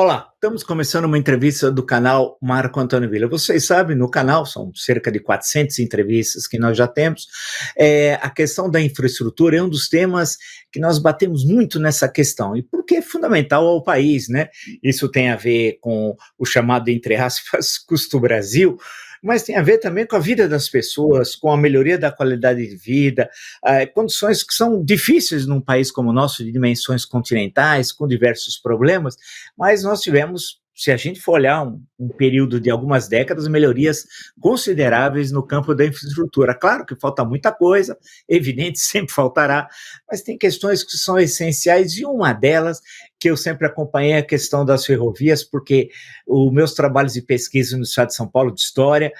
Olá, estamos começando uma entrevista do canal Marco Antônio Villa. Vocês sabem, no canal são cerca de 400 entrevistas que nós já temos. A questão da infraestrutura é um dos temas que nós batemos muito nessa questão, e porque é fundamental ao país, né? Isso tem a ver com o chamado, entre aspas, custo Brasil, mas tem a ver também com a vida das pessoas, com a melhoria da qualidade de vida, condições que são difíceis num país como o nosso, de dimensões continentais, com diversos problemas, mas nós tivemos, se a gente for olhar um período de algumas décadas, melhorias consideráveis no campo da infraestrutura. Claro que falta muita coisa, evidente, sempre faltará, mas tem questões que são essenciais, e uma delas que eu sempre acompanhei é a questão das ferrovias, porque os meus trabalhos de pesquisa no estado de São Paulo, de história,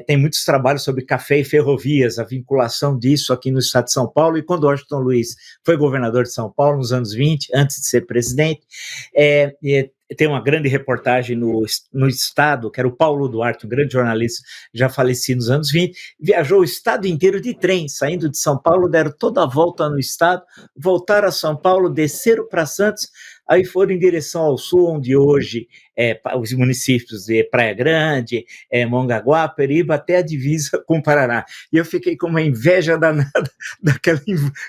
tem muitos trabalhos sobre café e ferrovias, a vinculação disso aqui no estado de São Paulo, e quando Washington Luiz foi governador de São Paulo, nos anos 20, antes de ser presidente, tem uma grande reportagem no Estado, que era o Paulo Duarte, um grande jornalista, já falecido nos anos 20, viajou o estado inteiro de trem, saindo de São Paulo, deram toda a volta no estado, voltaram a São Paulo, desceram para Santos, aí foram em direção ao sul, onde hoje os municípios de Praia Grande, Mongaguá, Periba, até a divisa com o Paraná. E eu fiquei com uma inveja danada daquela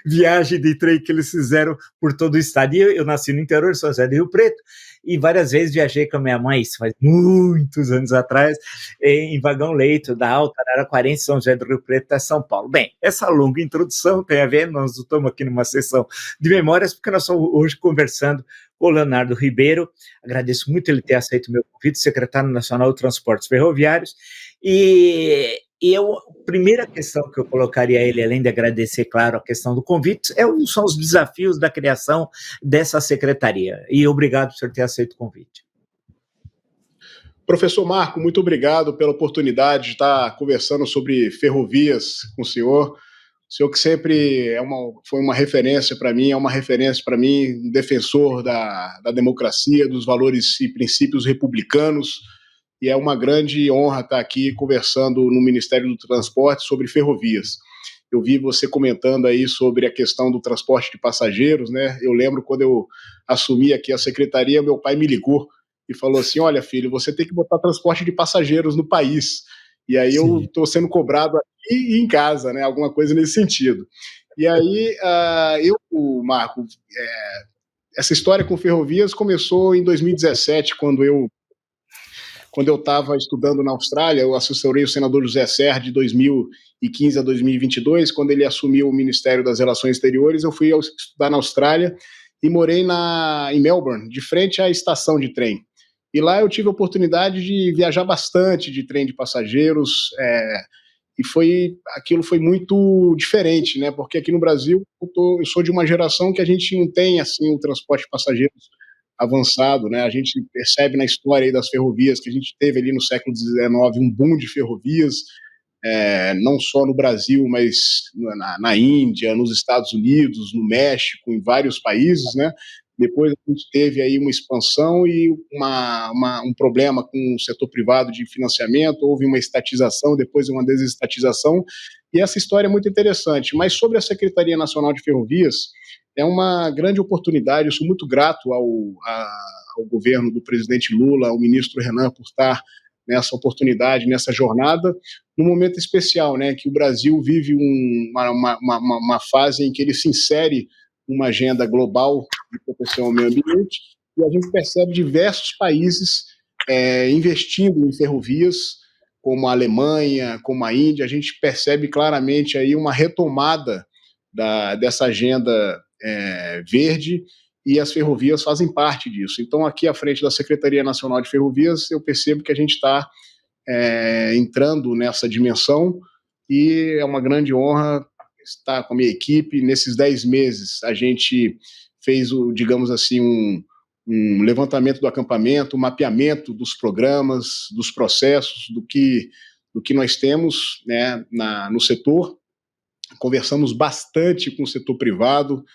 viagem de trem que eles fizeram por todo o estado. E eu nasci no interior de São José do Rio Preto, e várias vezes viajei com a minha mãe, isso faz muitos anos atrás, em vagão-leito da Alta Araraquarense, São José do Rio Preto, até São Paulo. Bem, essa longa introdução tem a ver, nós estamos aqui numa sessão de memórias, porque nós estamos hoje conversando com o Leonardo Ribeiro. Agradeço muito ele ter aceito o meu convite, secretário nacional de Transportes Ferroviários, a primeira questão que eu colocaria a ele, além de agradecer, claro, a questão do convite, são os desafios da criação dessa secretaria. E obrigado por ter aceito o convite. Professor Marco, muito obrigado pela oportunidade de estar conversando sobre ferrovias com o senhor. O senhor que sempre foi uma referência para mim, um defensor da democracia, dos valores e princípios republicanos, e é uma grande honra estar aqui conversando no Ministério do Transporte sobre ferrovias. Eu vi você comentando aí sobre a questão do transporte de passageiros, né? Eu lembro quando eu assumi aqui a secretaria, meu pai me ligou e falou assim: olha, filho, você tem que botar transporte de passageiros no país. E aí eu estou sendo cobrado aqui e em casa, né? Alguma coisa nesse sentido. E aí, Marco, essa história com ferrovias começou em 2017, quando eu estava estudando na Austrália. Eu assessorei o senador José Serra de 2015 a 2022, quando ele assumiu o Ministério das Relações Exteriores. Eu fui estudar na Austrália e morei em Melbourne, de frente à estação de trem. E lá eu tive a oportunidade de viajar bastante de trem de passageiros, aquilo foi muito diferente, né? Porque aqui no Brasil eu sou de uma geração que a gente não tem assim o transporte de passageiros avançado, né? A gente percebe na história aí das ferrovias que a gente teve ali no século XIX um boom de ferrovias, não só no Brasil, mas na Índia, nos Estados Unidos, no México, em vários países, né? Depois a gente teve aí uma expansão e um problema com o setor privado de financiamento, houve uma estatização, depois uma desestatização, e essa história é muito interessante. Mas sobre a Secretaria Nacional de Ferrovias, é uma grande oportunidade. Eu sou muito grato ao governo do presidente Lula, ao ministro Renan, por estar nessa oportunidade, nessa jornada, num momento especial, né, que o Brasil vive uma fase em que ele se insere numa agenda global de proteção ao meio ambiente, e a gente percebe diversos países investindo em ferrovias, como a Alemanha, como a Índia. A gente percebe claramente aí uma retomada dessa agenda verde, e as ferrovias fazem parte disso. Então, aqui à frente da Secretaria Nacional de Ferrovias, eu percebo que a gente está entrando nessa dimensão, e é uma grande honra estar com a minha equipe. Nesses 10 meses, a gente fez, digamos assim, um levantamento do acampamento, um mapeamento dos programas, dos processos, do que nós temos, né, no setor. Conversamos bastante com o setor privado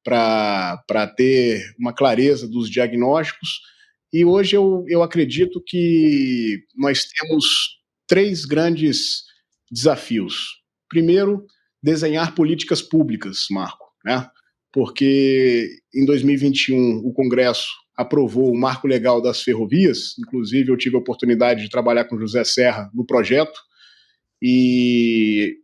para ter uma clareza dos diagnósticos, e hoje eu acredito que nós temos 3 grandes desafios. Primeiro, desenhar políticas públicas, Marco, né? Porque em 2021 o Congresso aprovou o Marco Legal das Ferrovias, inclusive eu tive a oportunidade de trabalhar com José Serra no projeto, e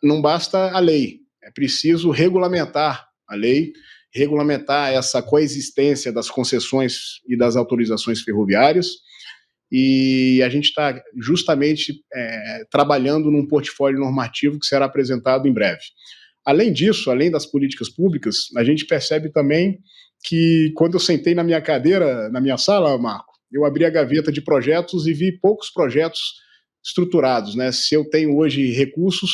não basta a lei, é preciso regulamentar a lei, regulamentar essa coexistência das concessões e das autorizações ferroviárias, e a gente está justamente trabalhando num portfólio normativo que será apresentado em breve. Além disso, além das políticas públicas, a gente percebe também que quando eu sentei na minha cadeira, na minha sala, Marco, eu abri a gaveta de projetos e vi poucos projetos estruturados, né? Se eu tenho hoje recursos,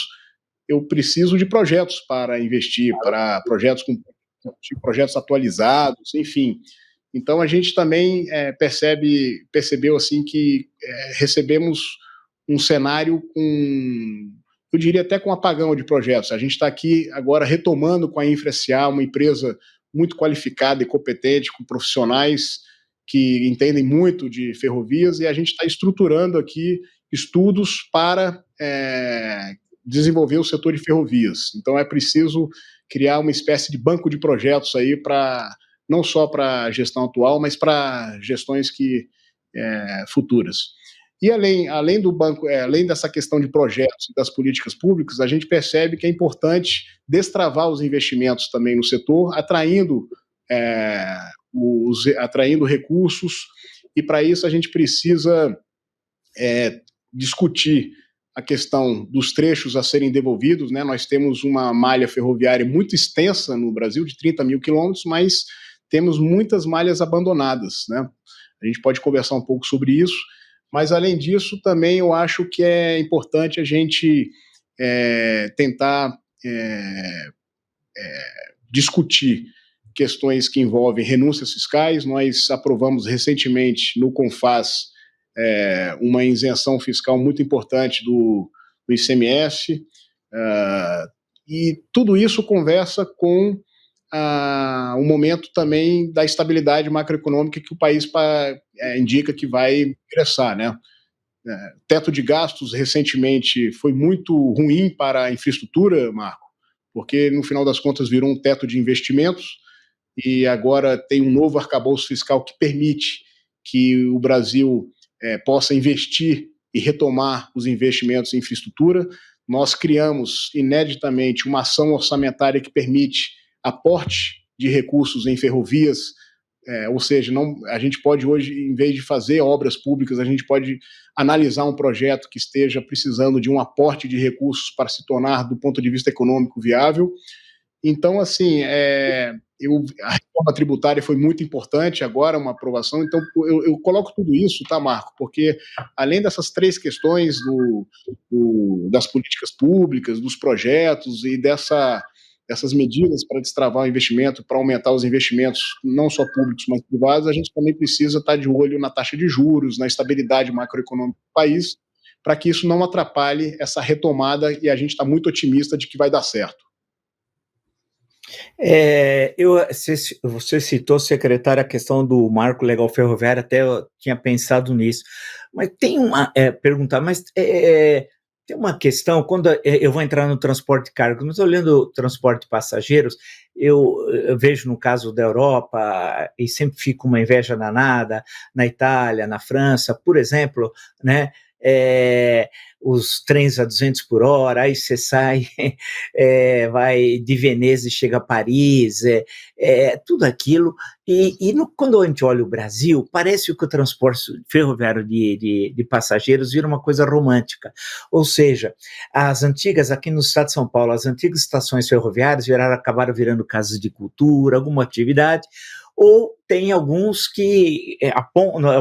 eu preciso de projetos para investir, para projetos atualizados, enfim. Então a gente também percebeu assim que recebemos um cenário com, eu diria até com apagão de projetos. A gente está aqui agora retomando com a InfraSA, uma empresa muito qualificada e competente, com profissionais que entendem muito de ferrovias, e a gente está estruturando aqui estudos para desenvolver o setor de ferrovias. Então é preciso criar uma espécie de banco de projetos aí para não só para a gestão atual, mas para gestões futuras. E além do banco, além dessa questão de projetos e das políticas públicas, a gente percebe que é importante destravar os investimentos também no setor, atraindo recursos, e para isso a gente precisa discutir a questão dos trechos a serem devolvidos, né? Nós temos uma malha ferroviária muito extensa no Brasil, de 30 mil quilômetros, mas temos muitas malhas abandonadas, né? A gente pode conversar um pouco sobre isso, mas além disso também eu acho que é importante a gente tentar discutir questões que envolvem renúncias fiscais. Nós aprovamos recentemente no CONFAS uma isenção fiscal muito importante do ICMS, e tudo isso conversa com o momento também da estabilidade macroeconômica que o país indica que vai ingressar, né? Teto de gastos recentemente foi muito ruim para a infraestrutura, Marco, porque no final das contas virou um teto de investimentos, e agora tem um novo arcabouço fiscal que permite que o Brasil possa investir e retomar os investimentos em infraestrutura. Nós criamos ineditamente uma ação orçamentária que permite aporte de recursos em ferrovias, ou seja, a gente pode hoje, em vez de fazer obras públicas, a gente pode analisar um projeto que esteja precisando de um aporte de recursos para se tornar, do ponto de vista econômico, viável. Então, assim, a reforma tributária foi muito importante, agora uma aprovação. Então eu coloco tudo isso, tá, Marco? Porque além dessas três questões das políticas públicas, dos projetos e dessas medidas para destravar o investimento, para aumentar os investimentos, não só públicos, mas privados, a gente também precisa estar de olho na taxa de juros, na estabilidade macroeconômica do país, para que isso não atrapalhe essa retomada, e a gente está muito otimista de que vai dar certo. Você citou, secretário, a questão do Marco Legal Ferroviário, até eu tinha pensado nisso, mas tem tem uma questão, quando eu vou entrar no transporte de carga, mas olhando o transporte de passageiros, eu vejo no caso da Europa, e sempre fica uma inveja danada, na Itália, na França, por exemplo, né? Os trens a 200 por hora, aí você sai, vai de Veneza e chega a Paris, tudo aquilo, quando a gente olha o Brasil, parece que o transporte ferroviário de passageiros vira uma coisa romântica, ou seja, as antigas, aqui no estado de São Paulo, as antigas estações ferroviárias acabaram virando casas de cultura, alguma atividade, ou tem alguns que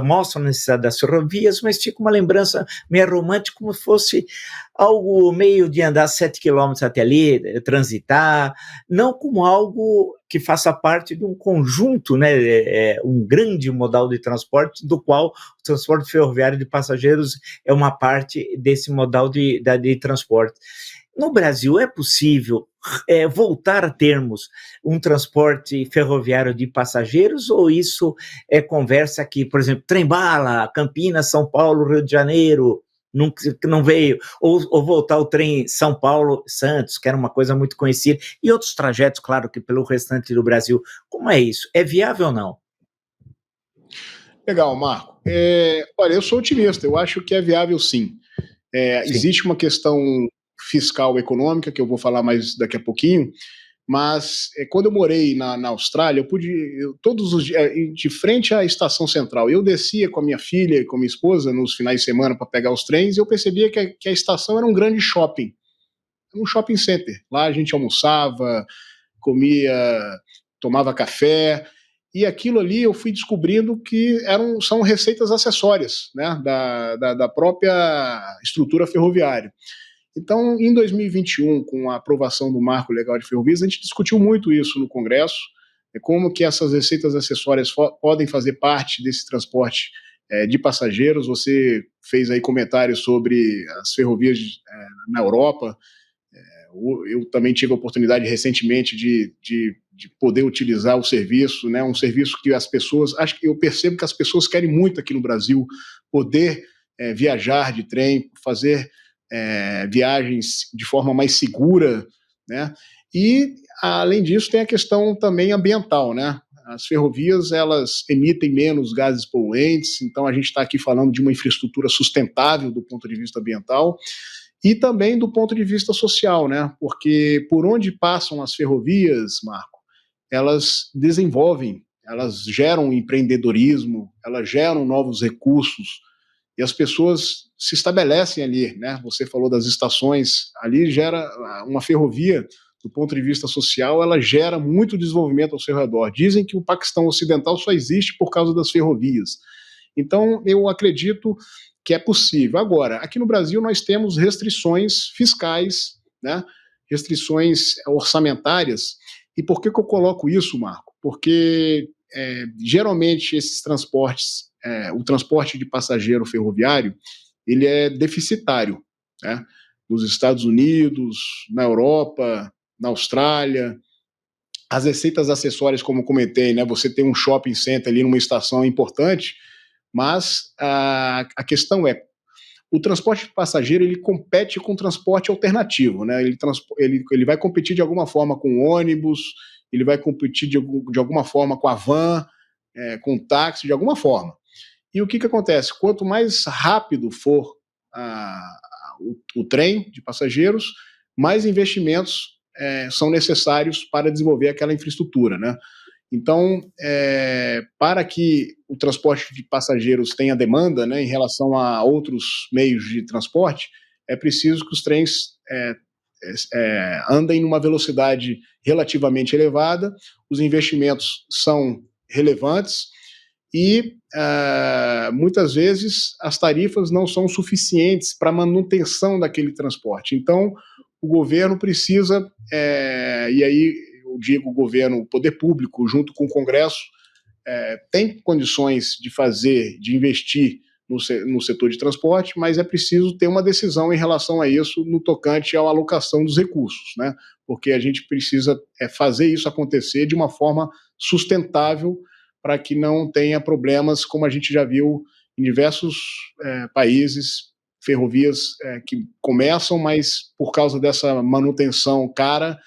mostram a necessidade das ferrovias, mas fica uma lembrança meio romântica, como se fosse algo meio de andar 7 quilômetros até ali, transitar, não como algo que faça parte de um conjunto, né, um grande modal de transporte, do qual o transporte ferroviário de passageiros é uma parte desse modal de transporte. No Brasil, é possível voltar a termos um transporte ferroviário de passageiros, ou isso é conversa aqui, por exemplo, trem-bala, Campinas, São Paulo, Rio de Janeiro, não veio, ou voltar o trem São Paulo-Santos, que era uma coisa muito conhecida, e outros trajetos, claro, que pelo restante do Brasil. Como é isso? É viável ou não? Legal, Marco. Olha, eu sou otimista, eu acho que é viável sim. Sim. Existe uma questão fiscal econômica, que eu vou falar mais daqui a pouquinho, mas quando eu morei na Austrália, todos os dias, de frente à estação central, eu descia com a minha filha e com a minha esposa nos finais de semana para pegar os trens, e eu percebia que a estação era um grande shopping, um shopping center. Lá a gente almoçava, comia, tomava café, e aquilo ali eu fui descobrindo que são receitas acessórias, né, da própria estrutura ferroviária. Então, em 2021, com a aprovação do Marco Legal de Ferrovias, a gente discutiu muito isso no Congresso, como que essas receitas acessórias podem fazer parte desse transporte de passageiros. Você fez aí comentários sobre as ferrovias na Europa. Eu também tive a oportunidade recentemente de poder utilizar o serviço, né? Um serviço que as pessoas, acho que eu percebo que as pessoas querem muito aqui no Brasil poder viajar de trem, fazer viagens de forma mais segura, né? E além disso tem a questão também ambiental, né? As ferrovias elas emitem menos gases poluentes, então a gente está aqui falando de uma infraestrutura sustentável do ponto de vista ambiental e também do ponto de vista social, né? Porque por onde passam as ferrovias, Marco, elas desenvolvem, elas geram empreendedorismo, elas geram novos recursos e as pessoas se estabelecem ali, né? Você falou das estações, ali gera uma ferrovia do ponto de vista social, ela gera muito desenvolvimento ao seu redor. Dizem que o Paquistão Ocidental só existe por causa das ferrovias. Então, eu acredito que é possível. Agora, aqui no Brasil nós temos restrições fiscais, né? Restrições orçamentárias. E por que eu coloco isso, Marco? Porque geralmente esses transportes, o transporte de passageiro ferroviário, ele é deficitário, né? Nos Estados Unidos, na Europa, na Austrália. As receitas acessórias, como eu comentei, né? Você tem um shopping center ali numa estação importante, mas a questão é, o transporte de passageiro ele compete com o transporte alternativo, né? Ele vai competir de alguma forma com o ônibus, ele vai competir de alguma forma com a van, com o táxi, de alguma forma. E o que acontece? Quanto mais rápido for o trem de passageiros, mais investimentos são necessários para desenvolver aquela infraestrutura, né? Então, para que o transporte de passageiros tenha demanda, né, em relação a outros meios de transporte, é preciso que os trens andem numa velocidade relativamente elevada, os investimentos são relevantes e muitas vezes as tarifas não são suficientes para a manutenção daquele transporte. Então, o governo precisa, e aí eu digo o governo, o poder público, junto com o Congresso, tem condições de investir no setor de transporte, mas é preciso ter uma decisão em relação a isso no tocante à alocação dos recursos, né? Porque a gente precisa fazer isso acontecer de uma forma sustentável para que não tenha problemas, como a gente já viu em diversos países, ferrovias que começam, mas por causa dessa manutenção cara,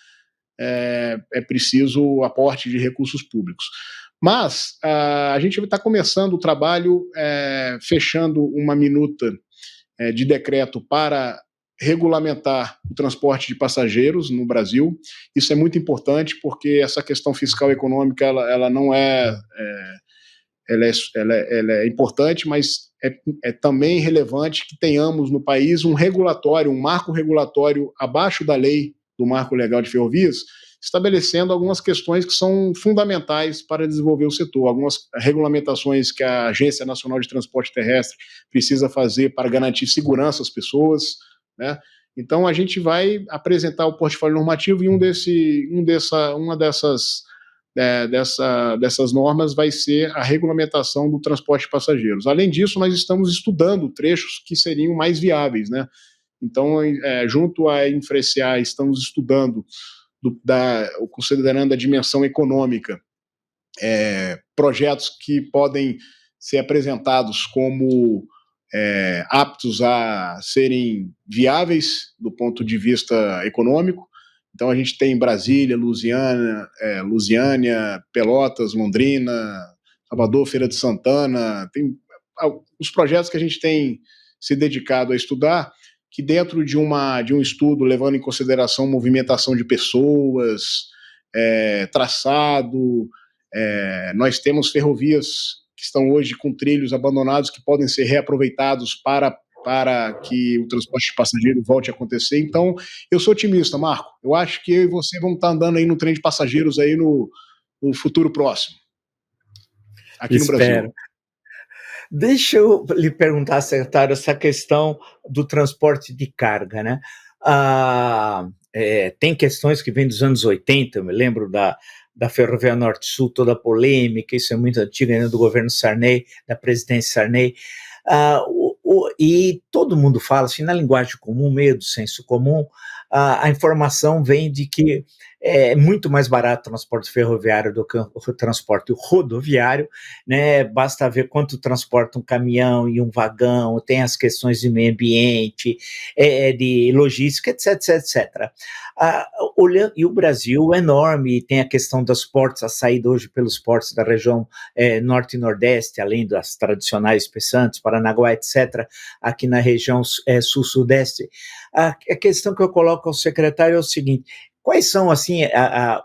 é preciso aporte de recursos públicos. Mas a gente está começando o trabalho, fechando uma minuta de decreto para regulamentar o transporte de passageiros no Brasil. Isso é muito importante porque essa questão fiscal e econômica ela não ela é importante, mas é também relevante que tenhamos no país um regulatório, um marco regulatório abaixo da lei do Marco Legal de Ferrovias, estabelecendo algumas questões que são fundamentais para desenvolver o setor, algumas regulamentações que a Agência Nacional de Transporte Terrestre precisa fazer para garantir segurança às pessoas, né? Então a gente vai apresentar o portfólio normativo e uma dessas normas vai ser a regulamentação do transporte de passageiros. Além disso, nós estamos estudando trechos que seriam mais viáveis, né? Então, junto à Infrecear, estamos estudando, considerando a dimensão econômica, projetos que podem ser apresentados como aptos a serem viáveis do ponto de vista econômico. Então, a gente tem Brasília, Lusiânia, Pelotas, Londrina, Salvador, Feira de Santana, tem os projetos que a gente tem se dedicado a estudar, que dentro de um estudo levando em consideração movimentação de pessoas, traçado, nós temos ferrovias que estão hoje com trilhos abandonados que podem ser reaproveitados para que o transporte de passageiro volte a acontecer. Então, eu sou otimista, Marco. Eu acho que eu e você vamos estar andando aí no trem de passageiros aí no futuro próximo, aqui no Espero. Brasil. Deixa eu lhe perguntar, secretário, essa questão do transporte de carga, né? Tem questões que vêm dos anos 80, eu me lembro da Ferrovia Norte-Sul, toda a polêmica, isso é muito antigo, ainda do governo Sarney, da presidência Sarney, e todo mundo fala, assim, na linguagem comum, meio do senso comum, a informação vem de que é muito mais barato o transporte ferroviário do que o transporte rodoviário, né? Basta ver quanto transporta um caminhão e um vagão, tem as questões de meio ambiente, de logística, etc, etc, etc. E o Brasil é enorme, tem a questão dos portos, a saída hoje pelos portos da região norte e nordeste, além das tradicionais Santos, Paranaguá, etc., aqui na região sul-sudeste. A questão que eu coloco ao secretário é o seguinte: quais são, assim,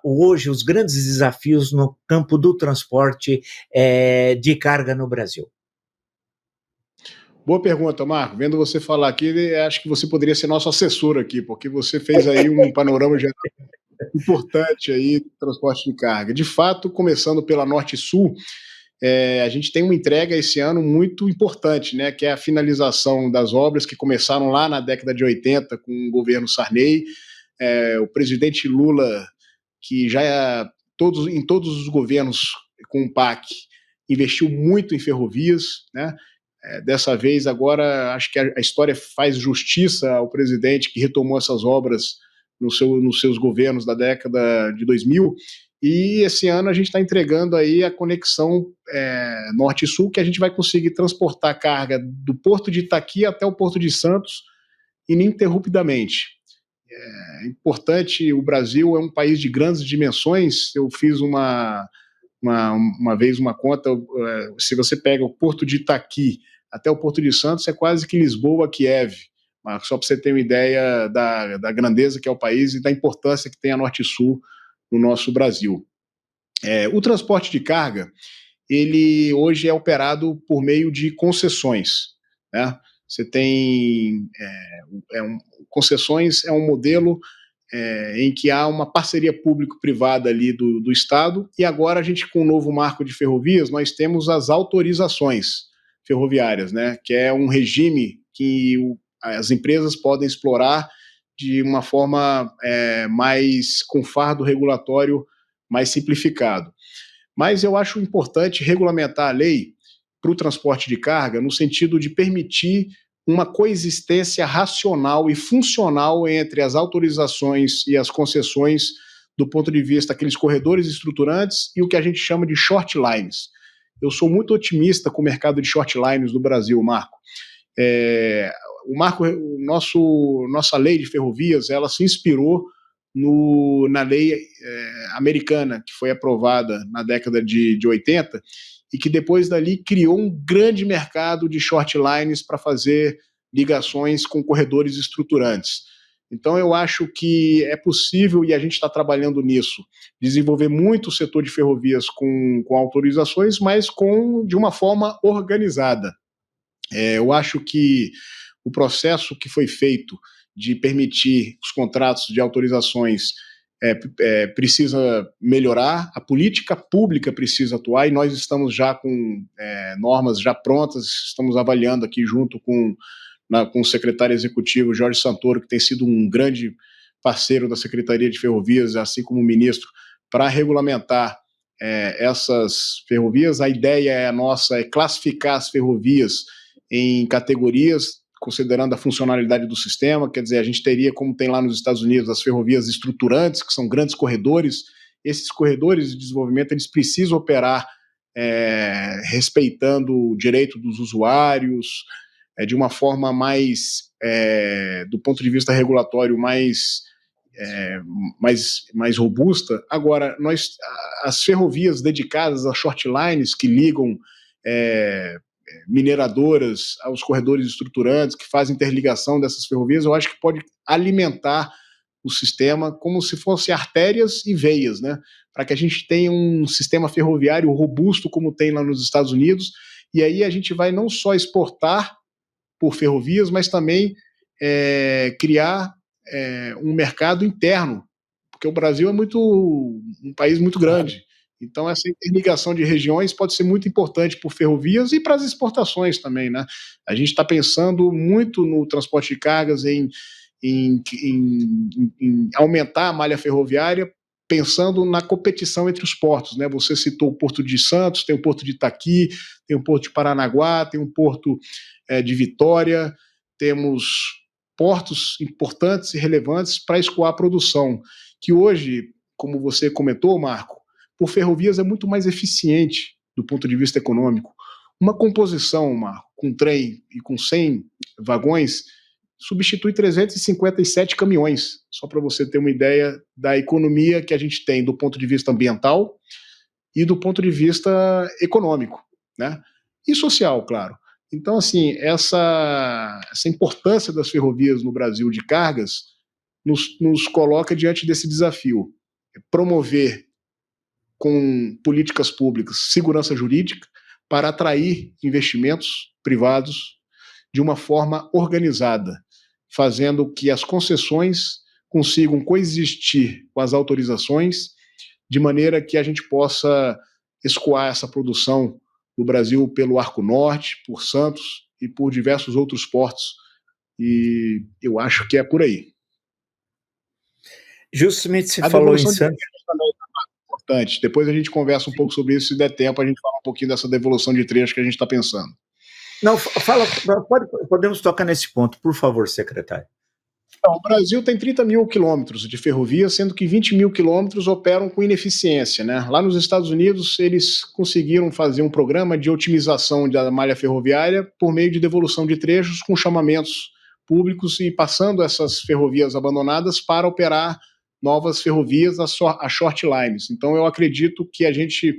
hoje os grandes desafios no campo do transporte de carga no Brasil? Boa pergunta, Marco. Vendo você falar aqui, acho que você poderia ser nosso assessor aqui, porque você fez aí um panorama geral importante aí do transporte de carga. De fato, começando pela Norte e Sul, a gente tem uma entrega esse ano muito importante, né, que é a finalização das obras que começaram lá na década de 80 com o governo Sarney. O presidente Lula, que já em todos os governos com o PAC, investiu muito em ferrovias, né? Dessa vez, agora, acho que a história faz justiça ao presidente que retomou essas obras nos seus governos da década de 2000, e esse ano a gente está entregando aí a conexão Norte e Sul, que a gente vai conseguir transportar carga do Porto de Itaqui até o Porto de Santos ininterruptamente. É importante, o Brasil é um país de grandes dimensões. Eu fiz uma vez uma conta, se você pega o Porto de Itaqui até o Porto de Santos, é quase que Lisboa, Kiev, mas só para você ter uma ideia da grandeza que é o país e da importância que tem a Norte e Sul no nosso Brasil. O transporte de carga, ele hoje é operado por meio de concessões, né? Você tem concessões, é um modelo em que há uma parceria público-privada ali do Estado, e agora a gente, com o novo marco de ferrovias, nós temos as autorizações ferroviárias, né, que é um regime que as empresas podem explorar de uma forma mais com fardo regulatório mais simplificado. Mas eu acho importante regulamentar a lei para o transporte de carga no sentido de permitir uma coexistência racional e funcional entre as autorizações e as concessões do ponto de vista daqueles corredores estruturantes e o que a gente chama de short lines. Eu sou muito otimista com o mercado de short lines do Brasil, Marco. Nossa lei de ferrovias, ela se inspirou na lei americana, que foi aprovada na década de 80, e que depois dali criou um grande mercado de short lines para fazer ligações com corredores estruturantes. Então eu acho que é possível, e a gente está trabalhando nisso, desenvolver muito o setor de ferrovias com autorizações, mas de uma forma organizada. Eu acho que o processo que foi feito de permitir os contratos de autorizações precisa melhorar, a política pública precisa atuar, e nós estamos já com normas já prontas, estamos avaliando aqui junto com o secretário executivo Jorge Santoro, que tem sido um grande parceiro da Secretaria de Ferrovias, assim como o ministro, para regulamentar essas ferrovias. A ideia nossa é classificar as ferrovias em categorias, considerando a funcionalidade do sistema. Quer dizer, a gente teria, como tem lá nos Estados Unidos, as ferrovias estruturantes, que são grandes corredores. Esses corredores de desenvolvimento, eles precisam operar respeitando o direito dos usuários, de uma forma mais, do ponto de vista regulatório, mais mais robusta. Agora, as ferrovias dedicadas às short lines que ligam mineradoras aos corredores estruturantes, que fazem interligação dessas ferrovias, eu acho que pode alimentar o sistema como se fossem artérias e veias, né? Para que a gente tenha um sistema ferroviário robusto como tem lá nos Estados Unidos, e aí a gente vai não só exportar por ferrovias, mas também criar um mercado interno, porque o Brasil é um país muito grande. Então, essa interligação de regiões pode ser muito importante por ferrovias e para as exportações também, né? A gente está pensando muito no transporte de cargas, em aumentar a malha ferroviária, pensando na competição entre os portos, né? Você citou o Porto de Santos, tem o Porto de Itaqui, tem o Porto de Paranaguá, tem o Porto de Vitória, temos portos importantes e relevantes para escoar a produção, que hoje, como você comentou, Marco, por ferrovias é muito mais eficiente do ponto de vista econômico. Uma composição, Marco, com trem e com 100 vagões, substitui 357 caminhões, só para você ter uma ideia da economia que a gente tem do ponto de vista ambiental e do ponto de vista econômico, né? E social, claro. Então, assim, essa importância das ferrovias no Brasil de cargas nos coloca diante desse desafio. Promover com políticas públicas segurança jurídica para atrair investimentos privados de uma forma organizada, fazendo que as concessões consigam coexistir com as autorizações, de maneira que a gente possa escoar essa produção no Brasil pelo Arco Norte, por Santos e por diversos outros portos. E eu acho que é por aí. Justamente se falou em Santos. Também é importante. Depois a gente conversa um pouco sobre isso, se der tempo, a gente fala um pouquinho dessa devolução de trechos que a gente está pensando. Não, podemos tocar nesse ponto, por favor, secretário. Então, o Brasil tem 30 mil quilômetros de ferrovia, sendo que 20 mil quilômetros operam com ineficiência, né? Lá nos Estados Unidos, eles conseguiram fazer um programa de otimização da malha ferroviária por meio de devolução de trechos com chamamentos públicos e passando essas ferrovias abandonadas para operar novas ferrovias, as short lines. Então, eu acredito que a gente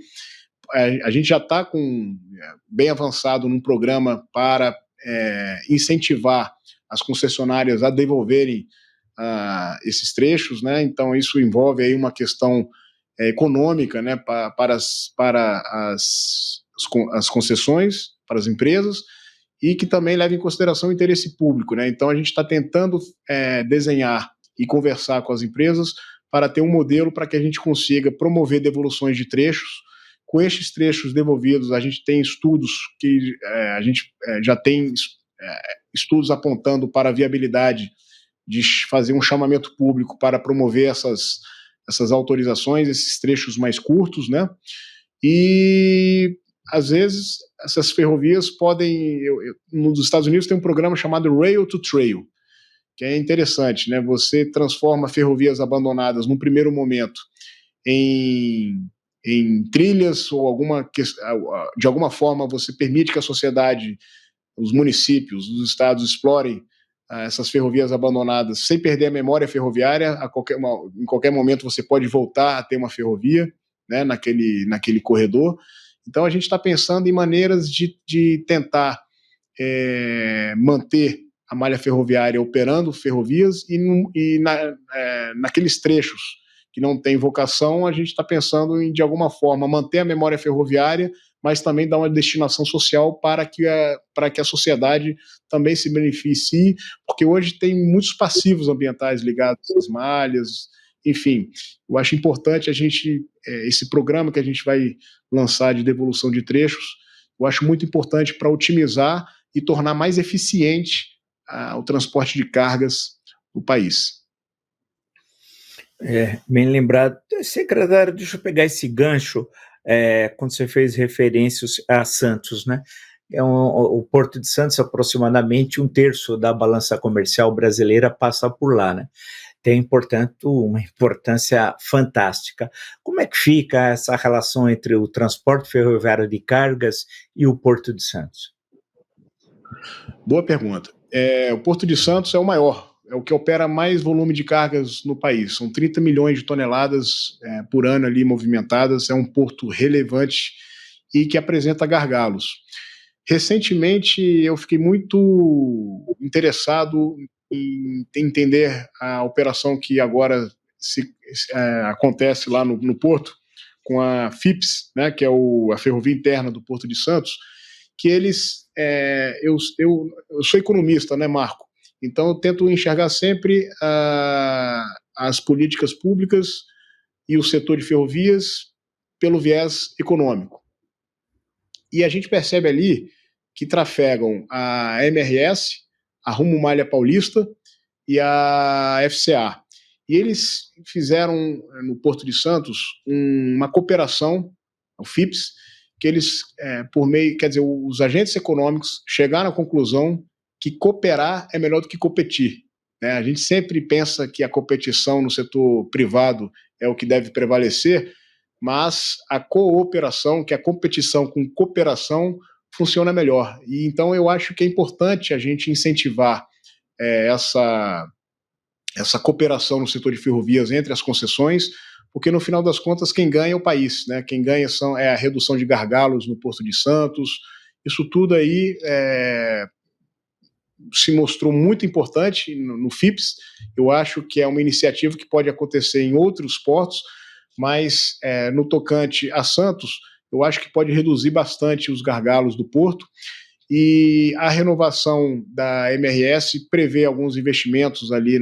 já está bem avançado num programa para incentivar as concessionárias a devolverem esses trechos, né? Então isso envolve aí uma questão econômica, né, para as concessões, para as empresas, e que também leva em consideração o interesse público, né? Então a gente está tentando desenhar e conversar com as empresas para ter um modelo para que a gente consiga promover devoluções de trechos. Com estes trechos devolvidos, a gente tem estudos que a gente já tem estudos apontando para a viabilidade de fazer um chamamento público para promover essas autorizações, esses trechos mais curtos, né? E, às vezes, essas ferrovias podem... nos Estados Unidos tem um programa chamado Rail to Trail, que é interessante, né? Você transforma ferrovias abandonadas, num primeiro momento, em trilhas, ou de alguma forma você permite que a sociedade, os municípios, os estados explorem essas ferrovias abandonadas sem perder a memória ferroviária. Em qualquer momento você pode voltar a ter uma ferrovia, né, naquele corredor. Então a gente está pensando em maneiras de tentar manter a malha ferroviária operando ferrovias e naqueles trechos que não tem vocação, a gente está pensando em, de alguma forma, manter a memória ferroviária, mas também dar uma destinação social para que a sociedade também se beneficie, porque hoje tem muitos passivos ambientais ligados às malhas, enfim. Eu acho importante esse programa que a gente vai lançar de devolução de trechos, eu acho muito importante para otimizar e tornar mais eficiente o transporte de cargas no país. Bem lembrado. Secretário, deixa eu pegar esse gancho, quando você fez referências a Santos, né? O Porto de Santos, aproximadamente 1/3 da balança comercial brasileira passa por lá, né? Tem, portanto, uma importância fantástica. Como é que fica essa relação entre o transporte ferroviário de cargas e o Porto de Santos? Boa pergunta. O Porto de Santos é o maior é o que opera mais volume de cargas no país. São 30 milhões de toneladas por ano ali movimentadas. É um porto relevante e que apresenta gargalos. Recentemente, eu fiquei muito interessado em entender a operação que agora acontece lá no porto, com a FIPS, né, que é a Ferrovia Interna do Porto de Santos, que eles... eu sou economista, né, Marco? Então, eu tento enxergar sempre as políticas públicas e o setor de ferrovias pelo viés econômico. E a gente percebe ali que trafegam a MRS, a Rumo Malha Paulista e a FCA. E eles fizeram, no Porto de Santos, uma cooperação, o FIPS, que eles, por meio, quer dizer, os agentes econômicos chegaram à conclusão que cooperar é melhor do que competir. Né? A gente sempre pensa que a competição no setor privado é o que deve prevalecer, mas a cooperação, que é a competição com cooperação, funciona melhor. E então eu acho que é importante a gente incentivar essa cooperação no setor de ferrovias entre as concessões, porque no final das contas quem ganha é o país, né? Quem ganha é a redução de gargalos no Porto de Santos. Isso tudo aí se mostrou muito importante no FIPS. Eu acho que é uma iniciativa que pode acontecer em outros portos, mas no tocante a Santos, eu acho que pode reduzir bastante os gargalos do porto. E a renovação da MRS prevê alguns investimentos ali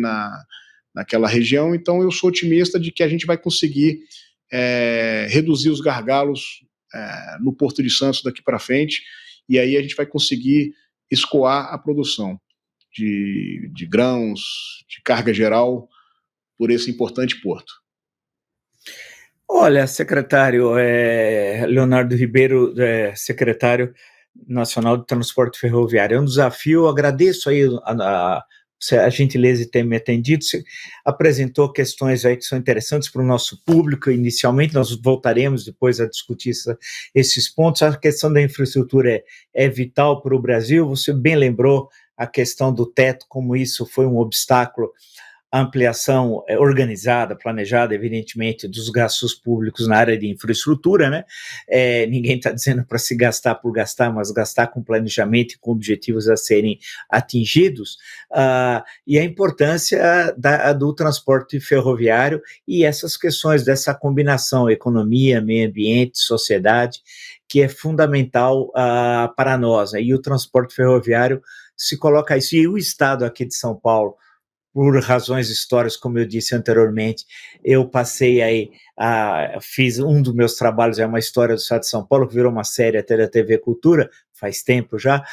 naquela região, então eu sou otimista de que a gente vai conseguir reduzir os gargalos no Porto de Santos daqui para frente, e aí a gente vai conseguir escoar a produção de grãos, de carga geral, por esse importante porto. Olha, secretário Leonardo Ribeiro, secretário Nacional de Transporte Ferroviário, é um desafio. Eu agradeço aí a gentileza de ter me atendido. Você apresentou questões aí que são interessantes para o nosso público. Inicialmente, nós voltaremos depois a discutir esses pontos. A questão da infraestrutura é vital para o Brasil. Você bem lembrou a questão do teto, como isso foi um obstáculo a ampliação organizada, planejada, evidentemente, dos gastos públicos na área de infraestrutura, né? Ninguém está dizendo para se gastar por gastar, mas gastar com planejamento e com objetivos a serem atingidos, e a importância do transporte ferroviário e essas questões dessa combinação economia, meio ambiente, sociedade, que é fundamental para nós, né? E o transporte ferroviário se coloca isso. E o Estado aqui de São Paulo, por razões históricas, como eu disse anteriormente, eu passei aí, fiz um dos meus trabalhos, é uma história do Estado de São Paulo, que virou uma série até da TV Cultura, faz tempo já.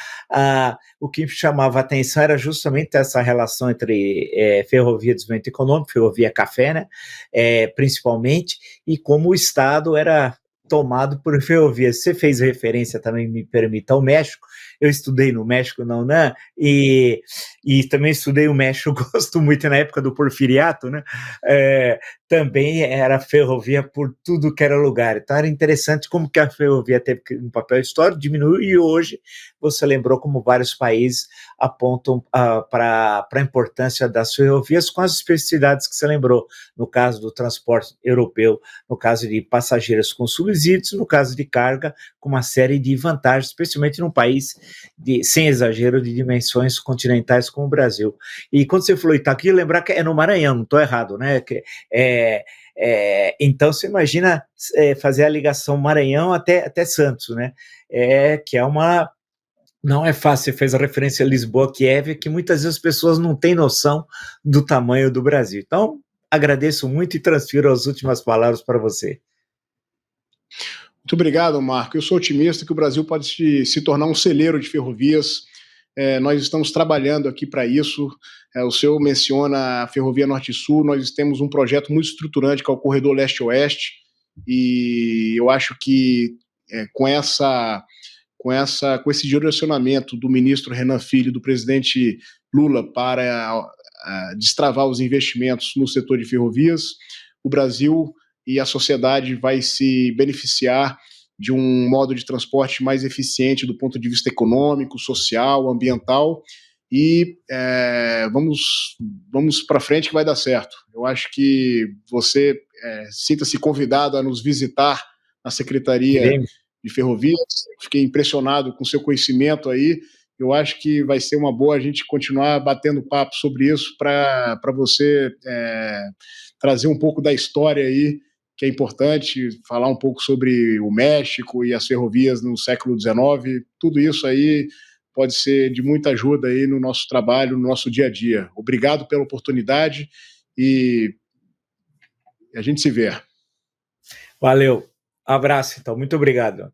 O que me chamava a atenção era justamente essa relação entre ferrovia e desenvolvimento econômico, ferrovia café, né, principalmente, e como o Estado era tomado por ferrovias. Você fez referência também, me permita, ao México. Eu estudei no México, na UNAM, e também estudei o México, gosto muito, na época do Porfiriato, né? Também era ferrovia por tudo que era lugar. Então era interessante como que a ferrovia teve um papel histórico, diminuiu, e hoje você lembrou como vários países apontam para a importância das ferrovias, com as especificidades que você lembrou, no caso do transporte europeu, no caso de passageiros com subsídios, no caso de carga, com uma série de vantagens, especialmente num país sem exagero, de dimensões continentais como o Brasil. E quando você falou Itaqui, lembrar que é no Maranhão, não estou errado, né? Então você imagina fazer a ligação Maranhão até Santos, né? Que é uma... Não é fácil. Você fez a referência a Lisboa, Kiev, que muitas vezes as pessoas não têm noção do tamanho do Brasil. Então, agradeço muito e transfiro as últimas palavras para você. Muito obrigado, Marco. Eu sou otimista que o Brasil pode se tornar um celeiro de ferrovias. Nós estamos trabalhando aqui para isso. O senhor menciona a Ferrovia Norte-Sul. Nós temos um projeto muito estruturante, que é o Corredor Leste-Oeste, e eu acho que com esse direcionamento do ministro Renan Filho e do presidente Lula para destravar os investimentos no setor de ferrovias, o Brasil e a sociedade vai se beneficiar de um modo de transporte mais eficiente do ponto de vista econômico, social, ambiental, e vamos para frente que vai dar certo. Eu acho que você sinta-se convidado a nos visitar na Secretaria de Ferrovias. Fiquei impressionado com seu conhecimento aí. Eu acho que vai ser uma boa a gente continuar batendo papo sobre isso para você trazer um pouco da história aí, que é importante, falar um pouco sobre o México e as ferrovias no século XIX. Tudo isso aí pode ser de muita ajuda aí no nosso trabalho, no nosso dia a dia. Obrigado pela oportunidade e a gente se vê. Valeu. Abraço, então. Muito obrigado.